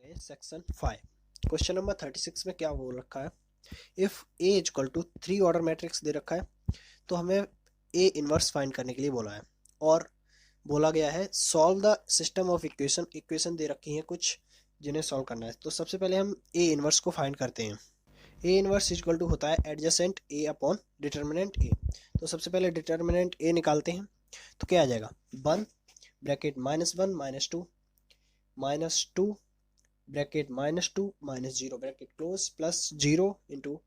हैं section 5। Question number 36 में क्या बोल रखा है, if A equal to 3 order matrix दे रखा है तो हमें ए इनवर्स फाइंड करने के लिए बोला है और बोला गया है solve the system of equation दे रखी हैं कुछ जिन्हें सॉल्व करना है। तो सबसे पहले हम ए इनवर्स को फाइंड करते हैं। ए इनवर्स इक्वल टू होता है एडजेसेंट ए अपॉन डिटर्मिनेंट ए। तो सबसे पहले डिटर्मिनेंट ए निकालते हैं तो क्या आ जाएगा, 1 bracket -1 -2 bracket -2 -0 bracket close plus 0 into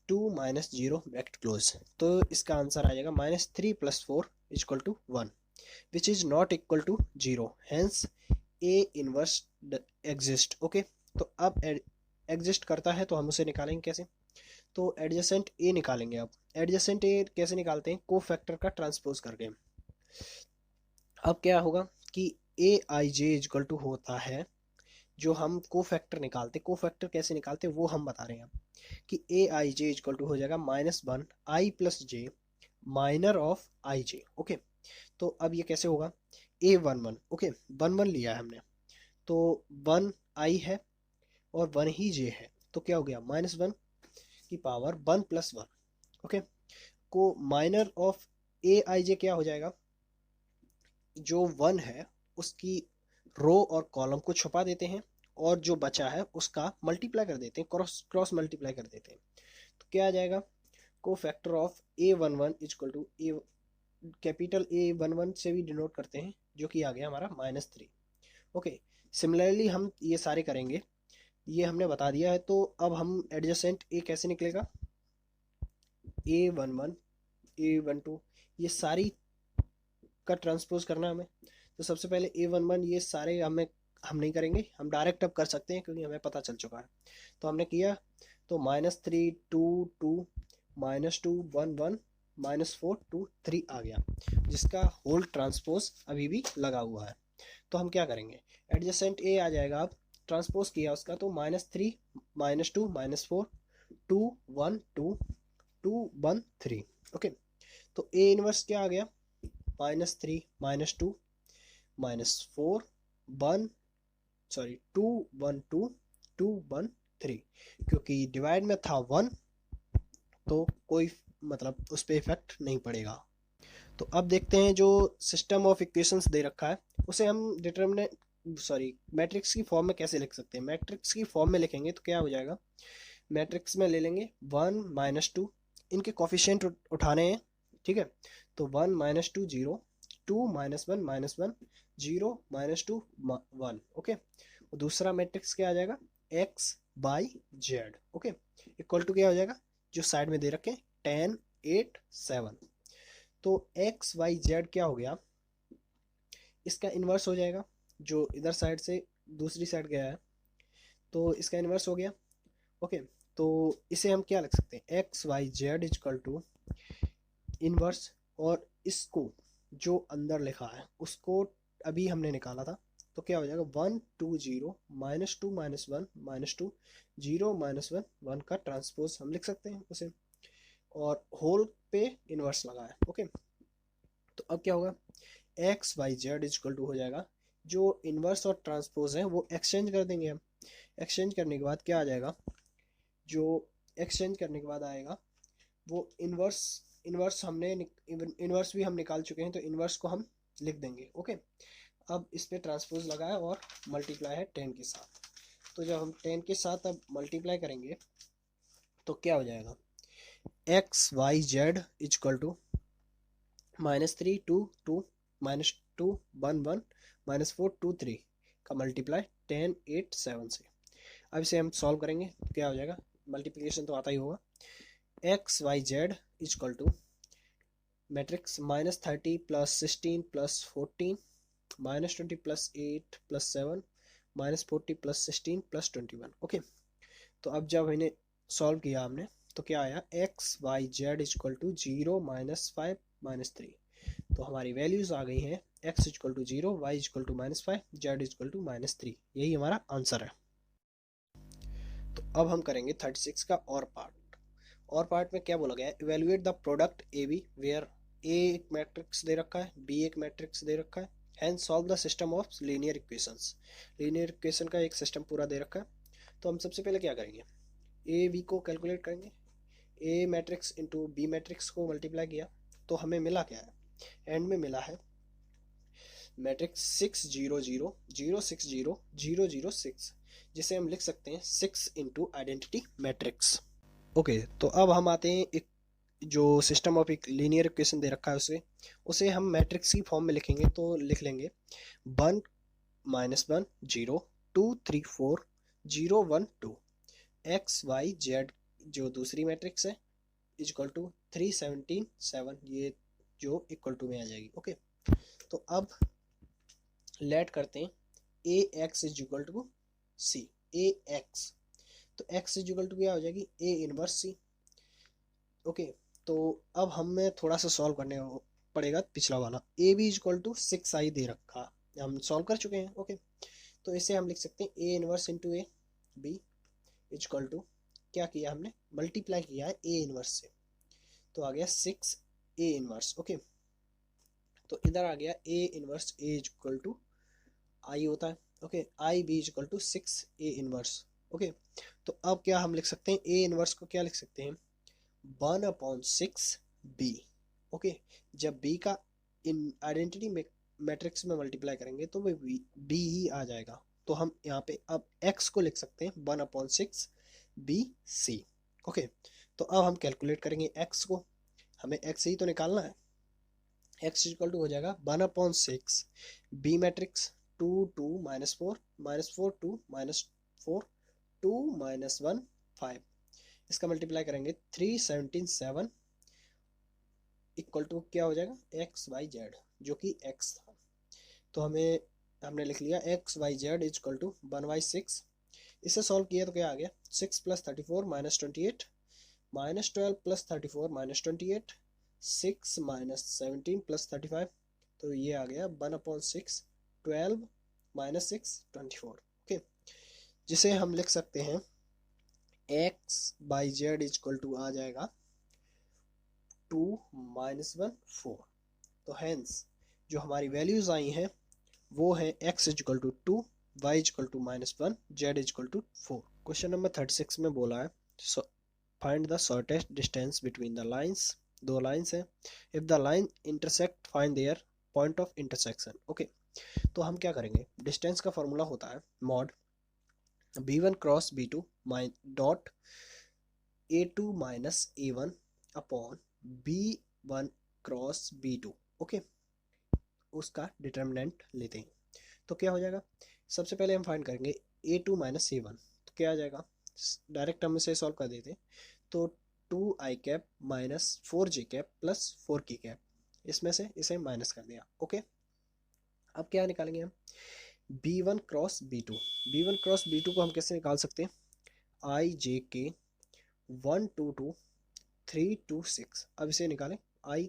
2 -0 bracket close. तो इसका आंसर आ जाएगा -3 + 4 = 1 which is not equal to 0, hence A inverse exist. Okay, तो अब एग्जिस्ट करता है तो हम उसे निकालेंगे कैसे, तो एडजेसेंट ए निकालेंगे। अब एडजेसेंट ए कैसे निकालते हैं, को फैक्टर का ट्रांसपोज करके। अब क्या होगा कि ए आई जे इक्वल टू होता है, जो हम को फैक्टर निकालते, को फैक्टर कैसे निकालते वो हम बता रहे हैं कि ए आई जे इक्वल टू हो जाएगा -1 I plus J minor of I J. Okay, तो अब ये कैसे होगा, A11 ओके 1 लिया है हमने, तो 1 आई है और 1 ही जे है, तो क्या हो गया -1 की पावर 1 + 1। ओके, को माइनर ऑफ ए आई जे क्या हो जाएगा, जो 1 है उसकी रो और कॉलम को छुपा देते हैं और जो बचा है उसका मल्टीप्लाई कर देते हैं, क्रॉस मल्टीप्लाई कर देते हैं। तो क्या आ जाएगा, को factor of A11 equal to A capital A11 से भी डिनोट करते हैं, जो कि आ गया हमारा -3। ओके, सिमिलरली हम ये सारे करेंगे, ये हमने बता दिया है। तो अब हम एडजेसेंट ए कैसे निकलेगा, A11 A12 ये सारी का ट्रांसपोज करना है हमें। तो सबसे पहले A11 ये सारे हम नहीं करेंगे, हम डायरेक्ट अब कर सकते हैं क्योंकि हमें पता चल चुका है। तो हमने किया, तो -3 2 2 -2 1 1 -4 2 3 आ गया, जिसका होल ट्रांसपोज अभी भी लगा हुआ है। तो हम क्या करेंगे, एडजेसेंट ए आ जाएगा, अब ट्रांसपोज किया उसका, तो -3 -2 -4 2 1 2 2 1 3। ओके, तो ए इनवर्स क्या आ गया, -3 -2 -4 1 2 1 2 2 1 3, क्योंकि डिवाइड में था 1 तो कोई मतलब उस पर इफेक्ट नहीं पड़ेगा। तो अब देखते हैं जो सिस्टम ऑफ इक्वेशंस दे रखा है उसे हम मैट्रिक्स की फॉर्म में कैसे लिख सकते हैं। मैट्रिक्स की फॉर्म में लिखेंगे तो क्या हो जाएगा, मैट्रिक्स में ले लेंगे 1 -2, इनके कोफिशिएंट उठाने हैं, ठीक है। तो 1 -2 0 2 -1 -1 0 -2 1। ओके, और दूसरा मैट्रिक्स क्या आ जाएगा, x by z. Okay, equal to क्या हो जाएगा, जो साइड में दे रखे 10 8 7। तो एक्स वाई जेड क्या हो गया, इसका इन्वर्स हो जाएगा, जो इधर साइड से दूसरी साइड गया है तो इसका इन्वर्स हो गया। ओके, तो इसे हम क्या लिख सकते हैं, x y z equal to inverse, और इसको जो अंदर लिखा है उसको अभी हमने निकाला था, तो क्या हो जाएगा 1 2 0 -2 -1 -2 0 -1 1 का ट्रांसपोज हम लिख सकते हैं उसे, और होल पे इन्वर्स लगा है। ओके, तो अब क्या होगा, x y z equal to हो जाएगा, जो इन्वर्स और ट्रांसपोज है वो एक्सचेंज कर देंगे हम। एक्सचेंज करने के बाद क्या आ जाएगा, जो एक्सचेंज करने के बाद आएगा वो इन्वर्स, इन्वर्स हमने इन्वर्स भी हम निकाल चुके हैं तो इन्वर्स को हम लिख देंगे। ओके, अब इस पर ट्रांसपोज लगा है और मल्टीप्लाई है 10 के साथ, तो जब हम 10 के साथ अब मल्टीप्लाई करेंगे तो क्या हो जाएगा, x y z equal to -3 2 2 -2 1 1 -4 2 3 का मल्टीप्लाई 10 8 7 से। अब इसे हम सॉल्व करेंगे तो क्या हो जाएगा, मल्टीप्लिकेशन तो आता ही होगा, x y z equal to matrix -30 + 16 + 14 -20 + 8 + 7 -40 + 16 + 21। Okay, तो अब जब इन्हें सॉल्व किया हमने तो क्या आया, x y z equal to 0 -5 -3। तो हमारी वैल्यूज आ गई हैं, x equal to 0 y equal to -5 z equal to -3, यही हमारा आंसर है। तो अब हम करेंगे 36 का और पार्ट। और पार्ट में क्या बोला गया है, evaluate the product A B where A एक मैट्रिक्स दे रखा है, बी एक मैट्रिक्स दे रखा है, hence solve the system of linear equations. Linear equation का एक सिस्टम पूरा दे रखा है, तो हम सबसे पहले क्या करेंगे, ए बी को कैलकुलेट करेंगे। ए मैट्रिक्स इंटू बी मैट्रिक्स को मल्टीप्लाई किया तो हमें मिला क्या है, एंड में मिला है मैट्रिक्स 6 0 0 0 6 0 0 0 6, जिसे हम लिख सकते हैं 6 इंटू आइडेंटिटी मैट्रिक्स। ओके, तो अब हम आते हैं एक जो सिस्टम ऑफ एक लीनियर इक्वेशन दे रखा है उसे हम मैट्रिक्स की फॉर्म में लिखेंगे, तो लिख लेंगे 1 -1 0 2 3 4 0 1 2 एक्स वाई जेड जो दूसरी मैट्रिक्स है इक्वल टू 3 17 7, ये जो इक्वल टू में आ जाएगी। ओके, तो अब लेट करते हैं A X is equal to C. A X, तो एक्स इज इक्वल टू क्या हो जाएगी, ए इनवर्स सी। ओके, तो अब हमें थोड़ा सा सॉल्व करने पड़ेगा पिछला वाला। A B equal to 6i दे रखा, हम सॉल्व कर चुके हैं। ओके, तो इसे हम लिख सकते हैं A inverse into A B equal to, क्या किया हमने, मल्टीप्लाई किया है ए इनवर्स से, तो आ गया 6 ए इनवर्स। ओके, तो इधर आ गया A inverse A equal to I होता है। Okay, I B equal to 6 A inverse. Okay, तो अब क्या हम लिख सकते हैं, ए इनवर्स को क्या लिख सकते हैं, 1/6 बी। ओके, जब बी का इन आइडेंटिटी मैट्रिक्स में मल्टीप्लाई करेंगे तो वो बी ही आ जाएगा, तो हम यहाँ पे अब x को लिख सकते हैं 1/6 बी सी। ओके, तो अब हम कैलकुलेट करेंगे x को, हमें x ही तो निकालना है। x इक्वल टू हो जाएगा 1/6 बी मैट्रिक्स 2 2 -4 -4 2 -4 2 -1 5, इसका मल्टीप्लाई करेंगे 3 17 7 इक्वल टू क्या हो जाएगा, एक्स वाई जेड जो कि x था, तो हमने लिख लिया x y z equal to 1/6। इसे सॉल्व किया तो क्या आ गया, 6 + 34 -28 -12 + 34 -28 6 -17 + 35, तो ये आ गया 1/6 12 -6 24। ओके, जिसे हम लिख सकते हैं X by Z equal to आ जाएगा 2 -1 4। तो हैंस जो हमारी वैल्यूज आई हैं वो है x equal to 2, y equal to -1, z equal to 4। Question number 36 में बोला है find the shortest distance between the lines. दो लाइंस हैं, if the line intersect find their point of intersection. Okay, तो हम क्या करेंगे, डिस्टेंस का फॉर्मूला होता है mod b1 cross b2 dot a2 minus a1 upon b1 cross b2। Okay, उसका डिटर्मिनेंट लेते हैं तो क्या हो जाएगा, सबसे पहले हम फाइंड करेंगे a2 माइनस a1, तो क्या आ जाएगा, डायरेक्ट हम इसे सॉल्व कर देते हैं, तो 2i cap minus 4j cap plus 4k cap, इसमें से इसे माइनस कर दिया। ओके, अब क्या निकालेंगे हम, b1 cross b2। b1 cross b2 को हम कैसे निकाल सकते हैं, i j k 1 2 2 3 2 6। अब इसे निकालें, i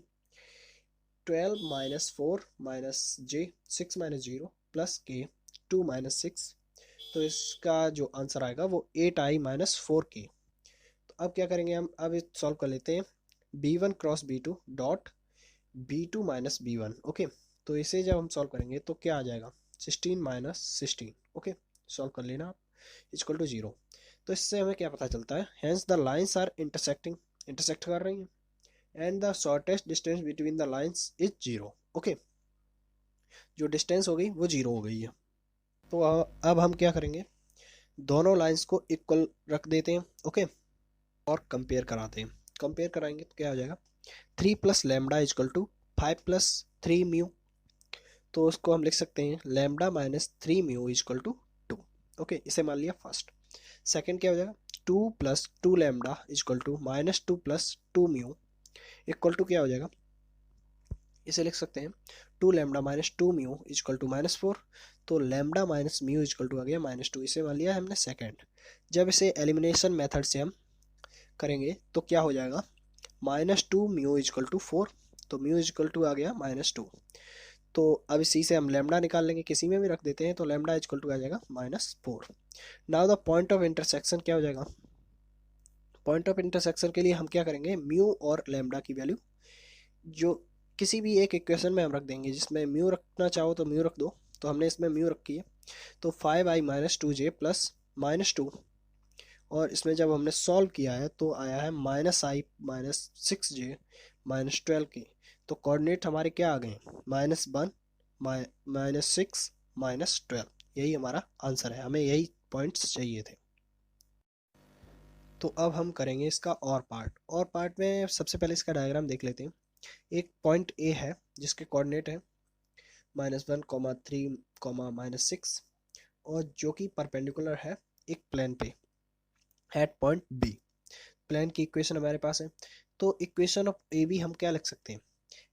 12 minus 4 minus j 6 minus 0 plus k 2 minus 6, तो इसका जो आंसर आएगा वो 8i माइनस 4k। तो अब क्या करेंगे हम, अब सॉल्व कर लेते हैं b1 cross b2 dot b2 minus b1। Okay, तो इसे जब हम सॉल्व करेंगे तो क्या आ जाएगा, 16 माइनस 16। ओके, सॉल्व कर लेना आप, इक्वल टू 0। तो इससे हमें क्या पता चलता है, hence the lines are intersecting, intersect कर रही हैं, and the shortest distance between the lines is 0। Okay, जो डिस्टेंस हो गई वो 0 हो गई है। तो अब हम क्या करेंगे, दोनों लाइंस को इक्वल रख देते हैं। ओके, और कंपेयर कराते हैं, कंपेयर कराएंगे तो क्या हो जाएगा, 3 + लैम्डा इक्वल टू 5 + 3 म्यू, तो उसको हम लिख सकते हैं lambda minus 3 mu equal to 2। Okay, इसे मान लिया फर्स्ट। सेकंड क्या हो जाएगा, 2 + 2 lambda equal to -2 + 2 mu equal to क्या हो जाएगा, इसे लिख सकते हैं 2 lambda minus 2 mu equal to -4, तो lambda minus mu equal to आ गया -2, इसे मान लिया हमने सेकंड। जब इसे एलिमिनेशन मेथड से हम करेंगे तो क्या हो जाएगा, -2 म्यू इक्वल टू 4, तो म्यू इक्वल टू आ गया -2। तो अब इसी से हम लैम्डा निकाल लेंगे, किसी में भी रख देते हैं, तो लैम्डा इक्वल टू आ जाएगा -4। Now the point of intersection क्या हो जाएगा, पॉइंट ऑफ इंटरसेक्शन के लिए हम क्या करेंगे, म्यू और लैम्डा की वैल्यू जो किसी भी एक इक्वेशन में हम रख देंगे, जिसमें म्यू रखना चाहो तो म्यू रख दो, तो हमने इसमें म्यू रखी है। तो 5i-2j प्लस -2, और इसमें जब हमने सॉल्व किया है तो आया है -i-6j -12k। तो कोऑर्डिनेट हमारे क्या आ गए, -1 -6 -12। यही हमारा आंसर है, हमें यही पॉइंट्स चाहिए थे। तो अब हम करेंगे इसका और पार्ट में सबसे पहले इसका डायग्राम देख लेते हैं। एक पॉइंट ए है जिसके कोऑर्डिनेट है -1, 3, -6, और जो कि परपेंडिकुलर है एक प्लेन पे एट पॉइंट बी। प्लेन की इक्वेशन हमारे पास है, तो इक्वेशन ऑफ ए बी हम क्या लिख सकते हैं,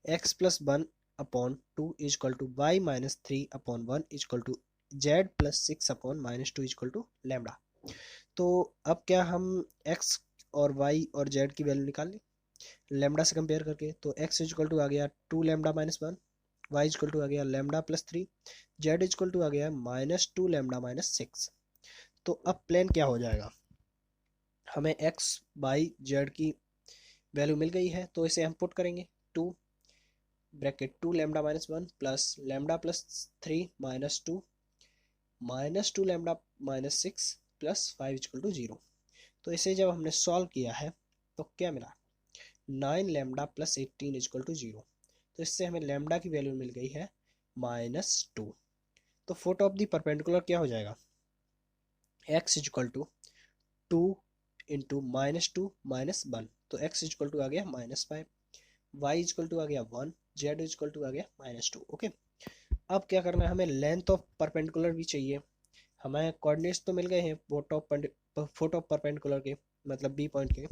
x+1/2 is equal to y-3/1 is equal to z+6/-2 lambda. तो अब क्या हम x और y और z की वैल्यू निकाल लें लैम्डा से कंपेयर करके। तो x इज इक्वल टू आ गया 2 lambda -1, y is equal to आ गया λ+3, z इज इक्वल टू आ गया -2 लैम्डा -6। तो अब प्लेन क्या हो जाएगा, हमें x y z की वैल्यू मिल गई है, तो इसे हम पुट करेंगे 2 bracket 2 lambda -1 plus λ+3 -2 lambda -6 plus 5 equal to 0। तो इसे जब हमने सॉल्व किया है तो क्या मिला, 9 लैम्डा प्लस 18 इक्वल टू 0। तो इससे हमें लैम्डा की वैल्यू मिल गई है -2। तो फोट ऑफ द परपेंडिकुलर क्या हो जाएगा, x इक्वल टू 2 इंटू -2 -1, तो x इक्वल टू आ गया -5, y इक्वल टू आ गया 1, z इक्वल टू आ गया -2। ओके, अब क्या करना है, हमें लेंथ ऑफ परपेंडिकुलर भी चाहिए। हमें कोऑर्डिनेट्स तो मिल गए हैं फोट ऑफ परपेंडिकुलर के, मतलब बी पॉइंट के।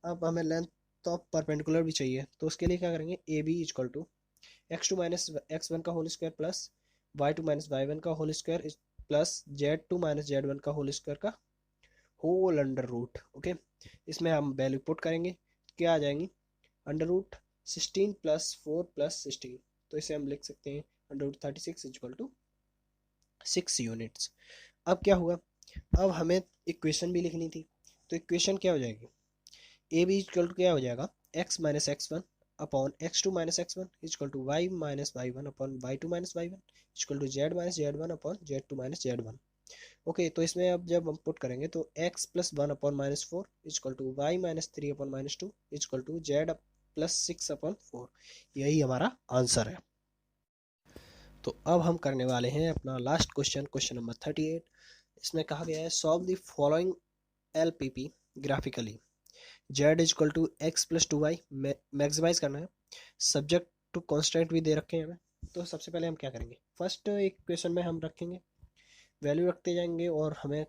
अब हमें लेंथ ऑफ परपेंडिकुलर भी चाहिए, तो उसके लिए क्या करेंगे, A B equal to x2 minus x1 का whole square plus y2 minus y1 का whole square plus z2 minus z1 का होल स्क्वायर का होल अंडर रूट। ओके, इसमें हम वैल्यू पुट करेंगे, क्या आ जाएंगी, अंडर रूट 16 प्लस 4 प्लस 16, तो इसे हम लिख सकते हैं under root 36 equal to 6 units. अब क्या हुआ, अब हमें इक्वेशन भी लिखनी थी, तो इक्वेशन क्या हो जाएगी, ए बी इक्वल टू क्या हो जाएगा, x minus x1 upon x2 minus x1 equal to y minus y1 upon y2 minus y1 equal to z minus z1 upon z2 minus z1। Okay, तो इसमें अब जब हम पुट करेंगे तो x plus 1 upon -4 equal to y minus 3 upon -2 equal to z plus 6 upon 4। यही हमारा answer है। तो अब हम करने वाले हैं अपना लास्ट क्वेश्चन, क्वेश्चन नंबर 38। इसमें कहा गया है solve the following LPP graphically, z equal to x plus 2y, maximize करना है। सब्जेक्ट टू कॉन्स्टेंट भी दे रखे हैं हमें। तो सबसे पहले हम क्या करेंगे, फर्स्ट इक्वेशन में हम रखेंगे, वैल्यू रखते जाएंगे और हमें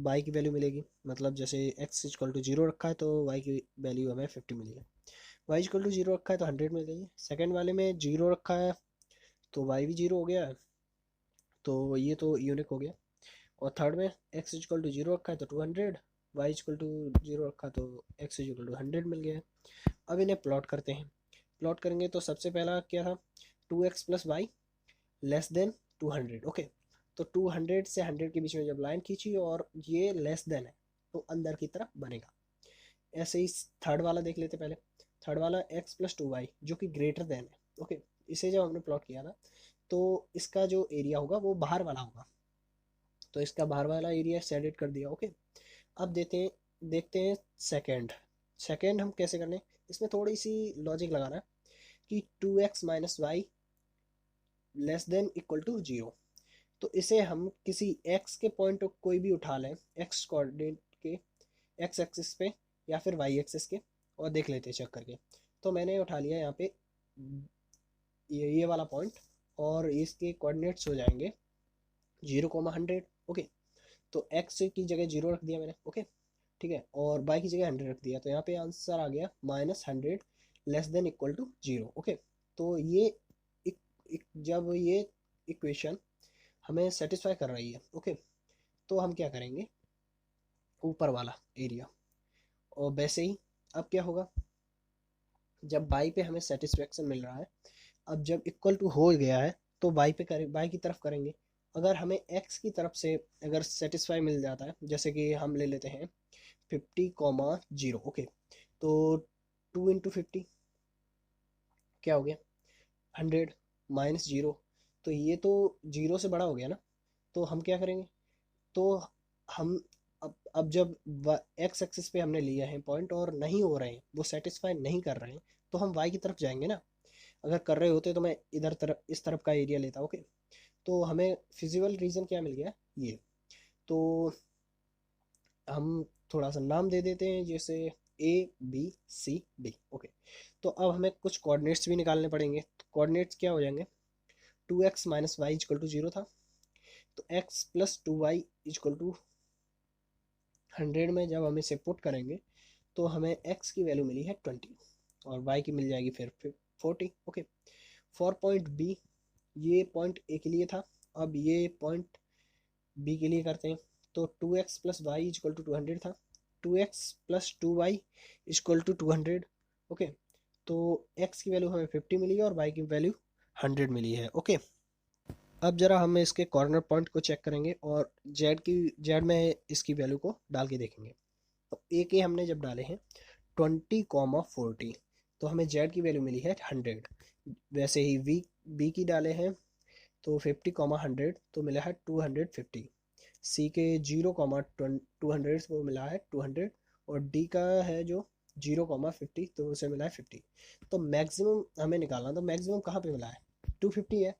y की वैल्यू मिलेगी, मतलब जैसे x इक्वल टू 0 रखा है तो y की वैल्यू हमें 50 मिली है, y इक्वल टू 0 रखा है तो 100 मिल गई है। सेकेंड वाले में 0 रखा है तो y भी 0 हो गया है, तो ये तो यूनिक हो गया। और थर्ड में x इक्वल टू 0 रखा है तो 200, y इक्वल टू 0 रखा तो x इक्वल टू 100 मिल गया है। अब इन्हें प्लॉट करते हैं, प्लॉट करेंगे तो सबसे पहला क्या था, 2x plus y less than 200। Okay, तो 200 से 100 के बीच में जब लाइन खींची और ये लेस देन है तो अंदर की तरफ बनेगा। ऐसे ही थर्ड वाला देख लेते पहले, थर्ड वाला x प्लस 2y जो कि ग्रेटर देन है। ओके, इसे जब हमने प्लॉट किया था तो इसका जो एरिया होगा वो बाहर वाला होगा, तो इसका बाहर वाला एरिया सेलेक्ट कर दिया। ओके, अब देखते हैं सेकेंड। सेकेंड हम कैसे करने, इसमें थोड़ी सी लॉजिक लगाना है कि 2x minus y less than equal to 0। तो इसे हम किसी x के पॉइंट कोई भी उठा लें, x कोऑर्डिनेट के x एक्सिस पे या फिर y एक्सिस के, और देख लेते हैं चेक करके। तो मैंने उठा लिया यहाँ पे ये वाला पॉइंट, और इसके कोऑर्डिनेट्स हो जाएंगे 0, 100। ओके, तो x की जगह 0 रख दिया मैंने। ओके, ठीक है, और y की जगह 100 रख दिया, तो यहाँ पे आंसर आ गया -100 less than equal to 0। Okay, तो ये जब ये इक्वेशन हमें सेटिस्फाई कर रही है, ओके, तो हम क्या करेंगे, ऊपर वाला एरिया, और वैसे ही अब क्या होगा, जब y पे हमें सेटिस्फेक्शन मिल रहा है, अब जब इक्वल टू हो गया है तो y पे करें, y की तरफ करेंगे। अगर हमें x की तरफ से अगर सेटिस्फाई मिल जाता है, जैसे कि हम ले लेते हैं 50, 0। ओके, तो 2 इंटू 50 क्या हो गया, 100 माइनस जीरो, तो ये तो जीरो से बड़ा हो गया ना, तो हम क्या करेंगे, तो हम अब जब एक्स एक्सिस पे हमने लिया है पॉइंट और नहीं हो रहे हैं, वो सेटिस्फाई नहीं कर रहे हैं, तो हम वाई की तरफ जाएंगे ना। अगर कर रहे होते तो मैं इधर तरफ इस तरफ का एरिया लेता, ओके। तो हमें फिजिबल रीजन क्या मिल गया, ये। तो हम थोड़ा सा नाम दे देते हैं, जैसे A B C D, okay. तो अब हमें कुछ कोऑर्डिनेट्स भी निकालने पड़ेंगे, तो कोऑर्डिनेट्स क्या हो जाएंगे, 2x minus y equal to zero था, तो x plus 2y equal to 100 में जब हम इसे पुट करेंगे तो हमें x की वैल्यू मिली है 20 और y की मिल जाएगी फिर 40, ओके। फॉर पॉइंट b, ये पॉइंट a के लिए था, अब ये पॉइंट b के लिए करते हैं। तो 2x plus Y equal to 200 था, 2x plus 2y equal to 200, okay. तो x की वैल्यू हमें 50 मिली है और y की वैल्यू 100 मिली है, ओके। अब जरा हम इसके कॉर्नर पॉइंट को चेक करेंगे और जेड में इसकी वैल्यू को डाल के देखेंगे। तो ए के हमने जब डाले हैं 20, 40, तो हमें जेड की वैल्यू मिली है 100। वैसे ही बी की डाले हैं तो 50, 100, तो मिला है 250। सी के 0, 200 को मिला है 200, और डी का है जो 0, 50, तो उसे मिला है 50। तो मैक्सिमम हमें निकालना, तो मैक्सिमम कहाँ पे मिला है, 250 है,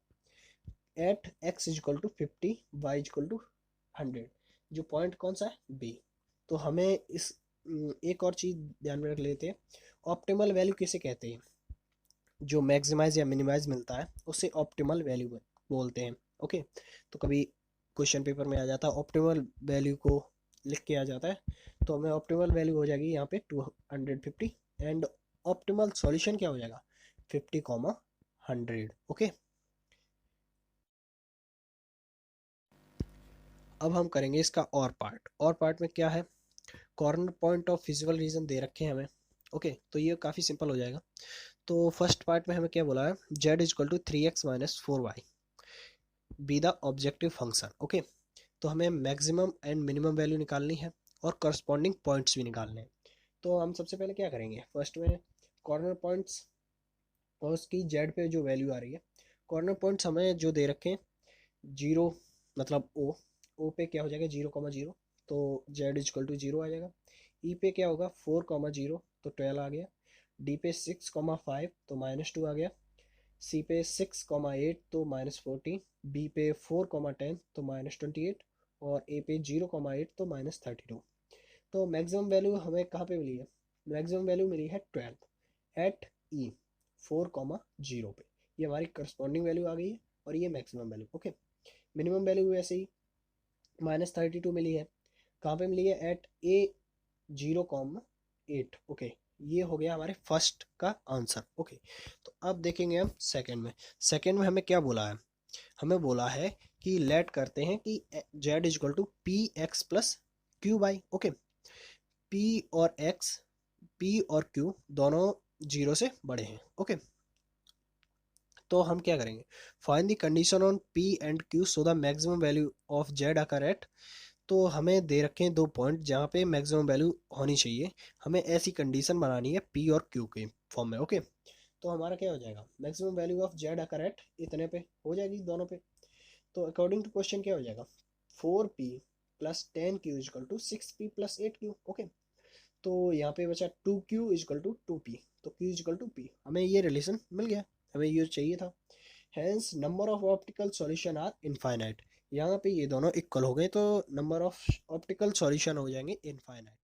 at x equal to 50, y equal to 100, जो पॉइंट कौन सा है, बी। तो हमें इस एक और चीज़ ध्यान में रख लेते हैं, ऑप्टिमल वैल्यू किसे कहते हैं, जो मैक्सिमाइज या मिनिमाइज मिलता है उसे ऑप्टिमल वैल्यू बोलते हैं, ओके। तो कभी क्वेश्चन पेपर में आ जाता है ऑप्टिमल वैल्यू को लिख के आ जाता है, तो हमें ऑप्टिमल वैल्यू हो जाएगी यहाँ पे 250, एंड ऑप्टिमल सॉल्यूशन क्या हो जाएगा, 50, 100, ओके। अब हम करेंगे इसका और पार्ट में क्या है, corner point of feasible region दे रखे हैं हमें, ओके। तो ये काफ़ी सिंपल हो जाएगा। तो फर्स्ट पार्ट में हमें क्या बोला है, Z is equal to 3x-4y be the objective function, okay. तो हमें मैक्सिमम एंड मिनिमम वैल्यू निकालनी है और करस्पॉन्डिंग पॉइंट्स भी निकालने हैं। तो हम सबसे पहले क्या करेंगे, फर्स्ट में कॉर्नर पॉइंट्स और उसकी जेड पे जो वैल्यू आ रही है, कॉर्नर पॉइंट्स हमें जो दे रखे हैं, जीरो मतलब ओ पे क्या हो जाएगा 0, 0, तो जेड इजक्वल टू 0 आ जाएगा। ई पे क्या होगा 4, 0, तो 12 आ गया। डी पे 6, 5, तो -2 आ गया। सी पे 6, 8, तो -14। बी पे 4, 10, तो -28। और ए पे 0, 8, तो -32। तो मैक्सिमम वैल्यू हमें कहाँ पे मिली है, मैक्सिमम वैल्यू मिली है 12 एट ई 4, 0 पे, ये हमारी करस्पॉन्डिंग वैल्यू आ गई है और ये maximum value, okay. Minimum value वैसे ही -32 मिली है, कहाँ पे मिली है, एट ए 0, 8, ओके। ये हो गया हमारे फर्स्ट का आंसर, ओके। तो अब देखेंगे हम सेकेंड में हमें क्या बोला है, हमें बोला है कि लेट करते हैं कि Z is equal to P X plus Q Y, okay. P और एक्स, पी और क्यू दोनों जीरो से बड़े हैं, ओके। तो हम क्या करेंगे, find the condition on P and Q so the maximum value of Z occur at. तो हमें दे रखे हैं दो पॉइंट जहाँ पे मैक्सिमम वैल्यू होनी चाहिए, हमें ऐसी कंडीशन बनानी है पी और क्यू के फॉर्म में, ओके। तो हमारा क्या हो जाएगा, maximum value of Z occur eight इतने पे हो जाएगी दोनों पे। तो अकॉर्डिंग टू क्वेश्चन क्या हो जाएगा, 4p plus 10q is equal to 6p plus 8q, okay. तो यहाँ पे बचा 2q इजकल टू 2p, तो q इजकल टू p, हमें ये रिलेशन मिल गया, हमें ये चाहिए था। Hence number of optical solution are infinite, यहाँ पे ये दोनों इक्वल हो गए तो नंबर ऑफ ऑप्टिकल सॉल्यूशन हो जाएंगे इनफाइनाइट।